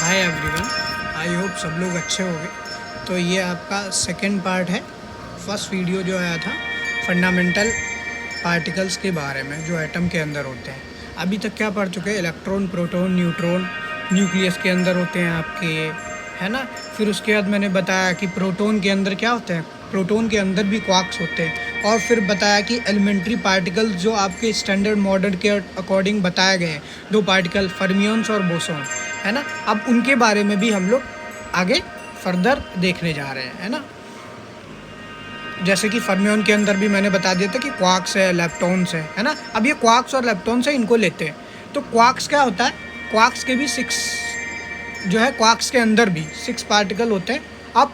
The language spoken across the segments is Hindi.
हाय एवरीवन, आई होप सब लोग अच्छे होंगे। तो ये आपका सेकंड पार्ट है। फर्स्ट वीडियो जो आया था फंडामेंटल पार्टिकल्स के बारे में जो एटम के अंदर होते हैं। अभी तक क्या पढ़ चुके हैं? इलेक्ट्रॉन, प्रोटॉन, न्यूट्रॉन न्यूक्लियस के अंदर होते हैं आपके, है ना। फिर उसके बाद मैंने बताया कि प्रोटॉन के अंदर क्या होते हैं, प्रोटॉन के अंदर भी क्वार्क्स होते हैं। और फिर बताया कि एलिमेंट्री पार्टिकल्स जो आपके स्टैंडर्ड मॉडल के अकॉर्डिंग बताए गए हैं, दो पार्टिकल फर्मियंस और बोसॉन, है ना। अब उनके बारे में भी हम लोग आगे फर्दर देखने जा रहे हैं, है ना। जैसे कि फर्मियन के अंदर भी मैंने बता दिया था कि क्वार्क्स है, लेप्टॉन्स है ना। अब ये क्वार्क्स और लेप्टॉन्स है, इनको लेते हैं। तो क्वार्क्स क्या होता है? क्वार्क्स के भी 6 जो है, क्वार्क्स के अंदर भी 6 पार्टिकल होते हैं, up,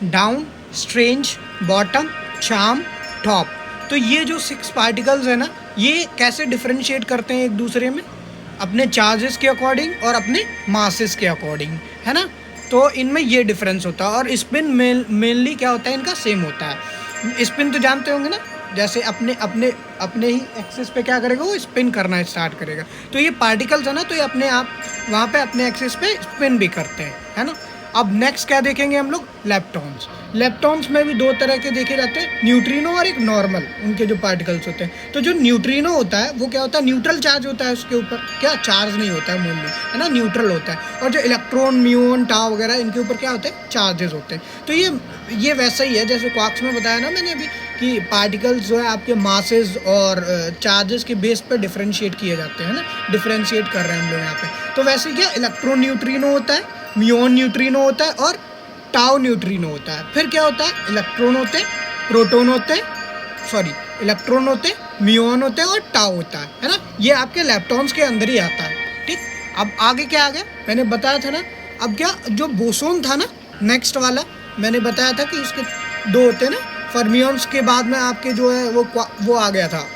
down, strange, bottom, charm, top. तो ये जो 6 पार्टिकल्स है ना, ये कैसे डिफरेंशिएट करते हैं एक दूसरे में? अपने चार्जेस के अकॉर्डिंग और अपने मासेस के अकॉर्डिंग, है ना। तो इनमें ये डिफरेंस होता है। और स्पिन मेनली क्या होता है, इनका सेम होता है। स्पिन तो जानते होंगे ना, जैसे अपने अपने अपने ही एक्सिस पे क्या करेगा, वो स्पिन करना स्टार्ट करेगा। तो ये पार्टिकल्स है ना, तो ये अपने आप वहाँ पे अपने एक्सिस पे स्पिन भी करते हैं, है ना। अब नेक्स्ट क्या देखेंगे हम लोग? लेप्टॉन्स। लेप्टॉन्स में भी 2 तरह के देखे जाते हैं, न्यूट्रिनो और एक नॉर्मल, उनके जो पार्टिकल्स होते हैं। तो जो न्यूट्रिनो होता है वो क्या होता है? न्यूट्रल चार्ज होता है उसके ऊपर, क्या चार्ज नहीं होता है मोनली, है ना, न्यूट्रल होता है। और जो इलेक्ट्रॉन, म्यून, टाउ वगैरह, इनके ऊपर क्या होते हैं? चार्जेस होते हैं। तो ये वैसा ही है जैसे क्वार्क्स में बताया ना मैंने अभी, कि पार्टिकल्स जो है आपके मासेस और चार्जेस के बेस पर डिफरेंशिएट किए जाते हैं ना, डिफरेंशिएट कर रहे हैं हम लोग यहाँ पे। तो वैसे क्या, इलेक्ट्रॉन न्यूट्रिनो होता है, म्यून न्यूट्रिनो होता है और टाउ न्यूट्रिनो होता है। फिर क्या होता है? इलेक्ट्रॉन होते हैं, प्रोटॉन होते हैं, सॉरी इलेक्ट्रॉन होते हैं, म्यून होते हैं और टाउ होता है ना। ये आपके लेप्टॉन्स के अंदर ही आता है, ठीक। अब आगे क्या आ गया, मैंने बताया था ना। अब क्या, जो बोसोन था ना, नेक्स्ट वाला मैंने बताया था कि इसके 2 होते हैं ना, फर्मियंस के बाद में आपके जो है वो आ गया था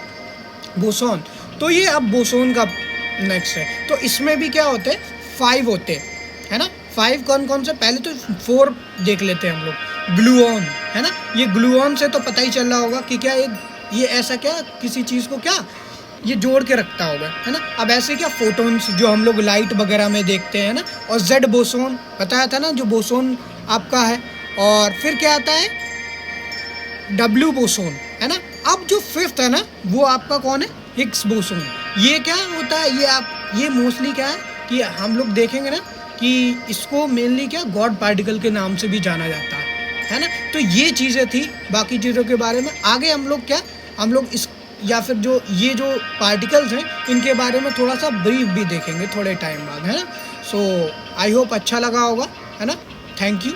बोसोन। तो ये अब बोसोन का नेक्स्ट है। तो इसमें भी क्या होते हैं? 5 होते हैं, है ना। 5 कौन कौन से? पहले तो 4 देख लेते हैं हम लोग। ग्लूऑन, है ना। ये ग्लूऑन से तो पता ही चल रहा होगा कि क्या ये ऐसा क्या किसी चीज़ को क्या ये जोड़ के रखता होगा, है ना। अब ऐसे क्या, फोटोन्स जो हम लोग लाइट वगैरह में देखते हैं ना। और जेड बोसोन बताया था ना, जो बोसोन आपका है। और फिर क्या आता है? डब्ल्यू बोसोन, है ना। अब जो 5th है ना, वो आपका कौन है? Higgs boson. ये क्या होता है? ये मोस्टली क्या है कि हम लोग देखेंगे ना कि इसको मेनली क्या, गॉड पार्टिकल के नाम से भी जाना जाता है ना। तो ये चीज़ें थी। बाकी चीज़ों के बारे में आगे हम लोग क्या, हम लोग इस या फिर जो ये जो पार्टिकल्स हैं, इनके बारे में थोड़ा सा ब्रीफ भी देखेंगे थोड़े टाइम बाद, है ना। सो आई होप अच्छा लगा होगा, है ना। Thank you.